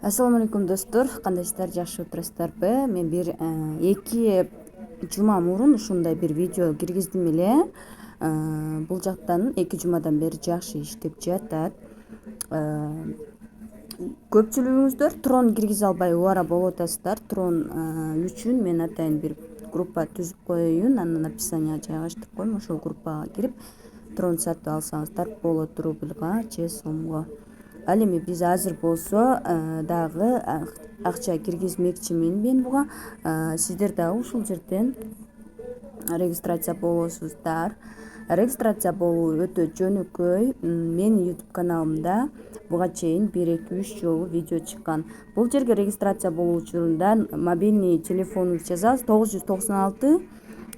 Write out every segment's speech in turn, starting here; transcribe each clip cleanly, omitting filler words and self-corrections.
Ассаламу алейкум достор, кандайсыздар, жакшы отурасыздарбы? Мен бир 2 жума мурун ушундай бир видео киргиздим эле. Бул жактан 2 жумадан бери жакшы иштеп жатат. Көпчүлүгүңүздөр трон киргизе албай убара болуп атасыздар. Трон үчүн мен атайын бир группа түзүп коеюн, анын описанияга жайгаштырып коем. Ошол группага кирип трон сатып алсаңыздар болот, рубльга же сомго. Ал эми биз азыр болсо дагы акча киргизмекчимин мен буга. Сиздер дагы ушул жерден регистрация болосуздар. Регистрация болуу өтө жөнөкөй. Менин YouTube каналымда буга чейин 1-2-3 жолу видео чыккан. Бул жерге регистрация болуу учурунда мобильный телефонубузду жазабыз, 996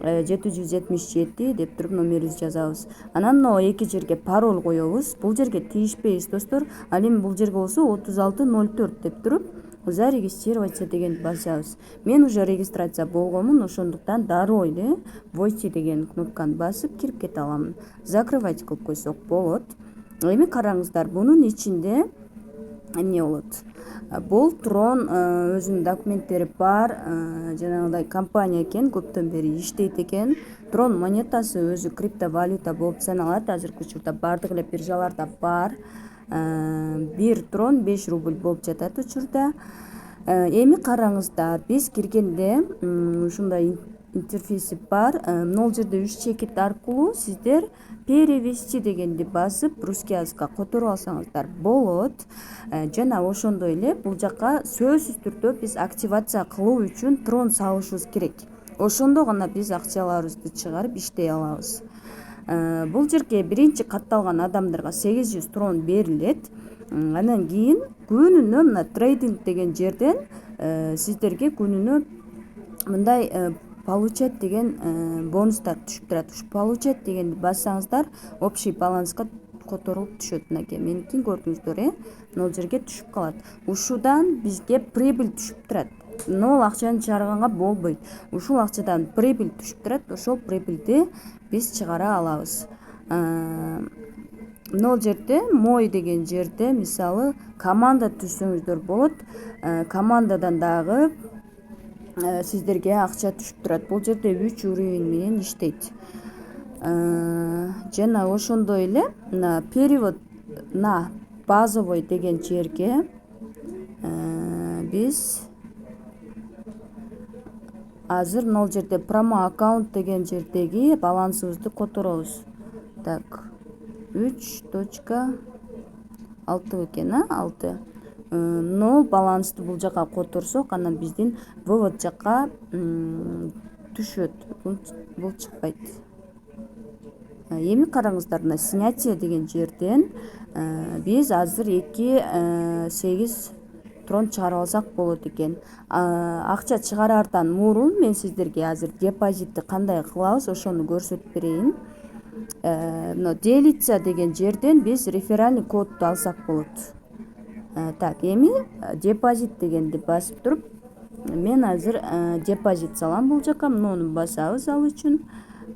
777 деп туруп номерибизди жазабыз. Анан мына 2 жерге пароль коебуз. Бул жерге тийишпейбиз достор. Ал эми бул жерге болсо 3604 деп туруп зарегистрироваться дегенди басабыз. Мен уже регистрация болгонмун, ошондуктан дароо эле войти деген кнопканы басып кирип кете аламын. Закрывать кылып койсок болот. Эми караңыздар, бунун ичинде эмне болот? Бул трон өзүнүн документтери бар, жанагындай компания экен, көптөн бери иштейт экен. Трон монетасы өзү криптовалюта болуп саналат. Азыркы учурда бардык эле биржаларда бар. Бир трон 5 рубль болуп жатат учурда. Эми караңыздар, биз киргенде ушундай интерфейси бар. Могул жерде 3 чекит аркылуу сиздер перевести дегенди басып русский языкка которуп алсаңыздар болот. Жана ошондой эле бул жакка сөзсүз түрдө биз активация кылуу үчүн трон салышыбыз керек. Ошондо гана биз акцияларыбызды чыгарып иштей алабыз. Бул жерге биринчи катталган адамдарга 800 трон берилет. Андан кийин күнүнө мына трейдинг деген жерден сиздерге күнүнө мындай получать деген бонустар түшүп турат. Ушу получать дегенди бассаңыздар общий баланска которулуп түшөт. Мынакей меникин көрдүңүздөр, могул жерге түшүп калат. Ушудан бизге прибыль түшүп турат. Нол акчаны чыгарганга болбойт. Ушул акчадан прибыль түшүп турат. Ошол прибыльди биз чыгара алабыз. Могул жерде мой деген жерде мисалы команда түзсөңүздөр болот. Командадан дагы сиздерге акча түшүп турат. Бул жерде 3 уровень менен иштейт. Жана ошондой эле перевод на базовый деген жерге биз азыр могул жерде промо аккаунт деген жердеги балансыбызды которобуз. Так, 3.6 экен, 6. Нол балансты бул жака которсок, анан биздин вывод жакка түшөт. Бул чыкпайт. Эми караңыздар, мына снятие деген жерден биз азыр 2.8 трон чыгарып алсак болот экен. Акча чыгарардан мурун мен сиздерге азыр депозитти кандай кылабыз ошону көрсөтүп берейин. Мына делиться деген жерден биз реферальный кодду алсак болот. Так, эми депозит дегенди басып туруп, мен азыр депозит салам бул жака. Муну басабыз ал үчүн.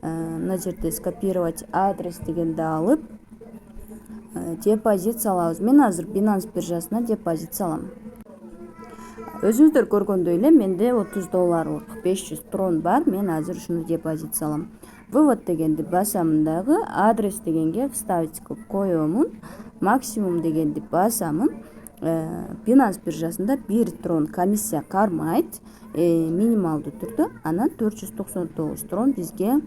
Мына жерде скопировать адрес дегенди алып, депозит салабыз. Мен азыр Binance биржасына депозит салам. Өзүңүздөр көргөндөй эле менде $30 500 трон бар. Мен азыр ушуну депозит салам. Вывод дегенди басамын дагы, адрес дегенге вставить кылып коемун. Максимум дегенди басамын. Binance биржасында 1 трон комиссия кармайт, минималдуу түрдө. Анан 499 трон бизге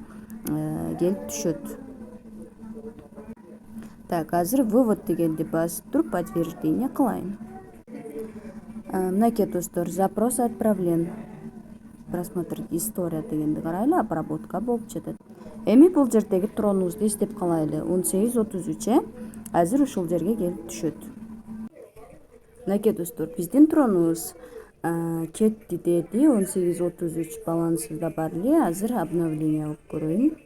келип түшөт. Так, азыр вывод дегенди басып туруп подтверждение кылайын. Мынакей достор, запрос отправлен. Просмотреть история дегенди карайлы, обработка болуп жатат. Эми бул жердеги тронубузду эстеп калайлы. 18.33 азыр ушул жерге келип түшөт. Мынакей достор, биздин тронубуз кетти деди. 18.33 балансыбызда бар эле. Азыр обновление кылып көрөйүн.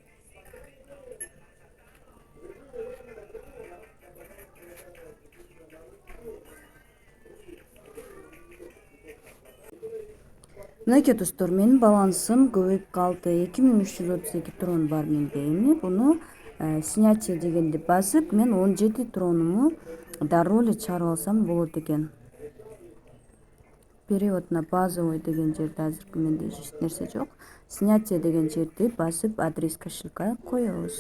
Мынакей достор, менин балансым көбөйүп калды. 2332 трон бар менде. Эми буну снятие дегенди басып, мен 17 тронуму дароо эле чыгарып алсам болот экен. перевод на базовый деген жерде азыркы менде эч нерсе жок. Снятие деген жерди басып адрес кошелька коебуз.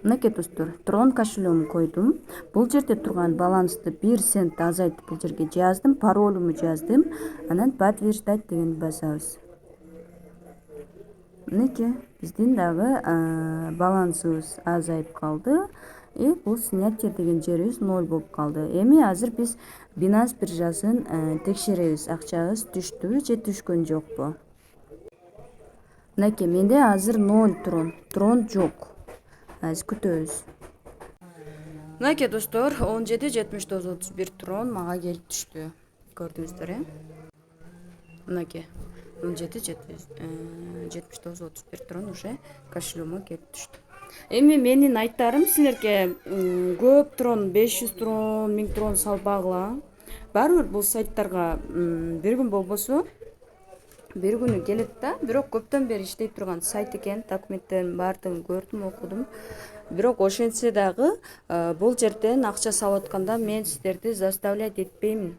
Мынакей достор, Трон кошелегімді койдум. Бул жерде турган балансты 1 цент азайтып бул жерге жаздым, паролюмду жаздым. Анан подтверждать дегенди басабыз. Мынакей биздин дагы балансыбыз азайып калды. Бул снятие деген жерибиз 0 болуп калды. Эми азыр биз Binance биржасын текшеребиз. Акчабыз түштүбү же түшкөн жокпу? Мынакей менде азыр 0 трон жок. Азыр күтөбүз. Мынакей достор, 17.79.31 трон мага келип түштү. Көрдүңүздөр, Мынакей 17.79.31 трон уже кошелегиме келип түштү. Эми менин айтарым силерге көп трон, 500 трон, 1000 трон салбагыла. Баары бир бул сайттарга бир күн болбосо бир күнү келет да, бирок көптөн бери иштей турган сайт экен, документтердин баардыгын көрдүм, окудум. Бирок ошентсе дагы бул жерден акча салып атканда мен сиздерди заставлять этпеймин.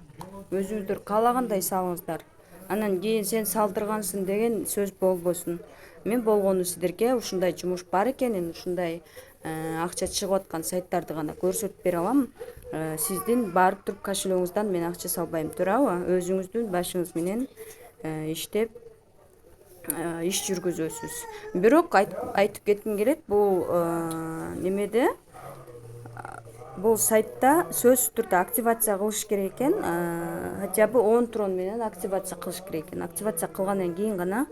Өзүңүздөр каалагандай салыңыздар. Анан кийин сен салдыргансың деген сөз болбосун. Мен болгону сиздерге ушундай жумуш бар экенин, ушундай акча чыгып аткан сайттарды гана көрсөтүп бере алам. Сиздин барып туруп кошелегиңиздан мен акча салбайм, туурабы? Өзүңүздүн башыңыз менен иштеп иш жүргүзөсүз. Бирок айтып кетким келет, бул немеде бул сайтта сөзсүз түрдө активация кылыш керек экен. Хотя бы 10 трон менен активация кылыш керек экен. Активация кылгандан кийин гана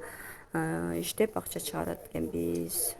иштеп акча чыгарат экенбиз.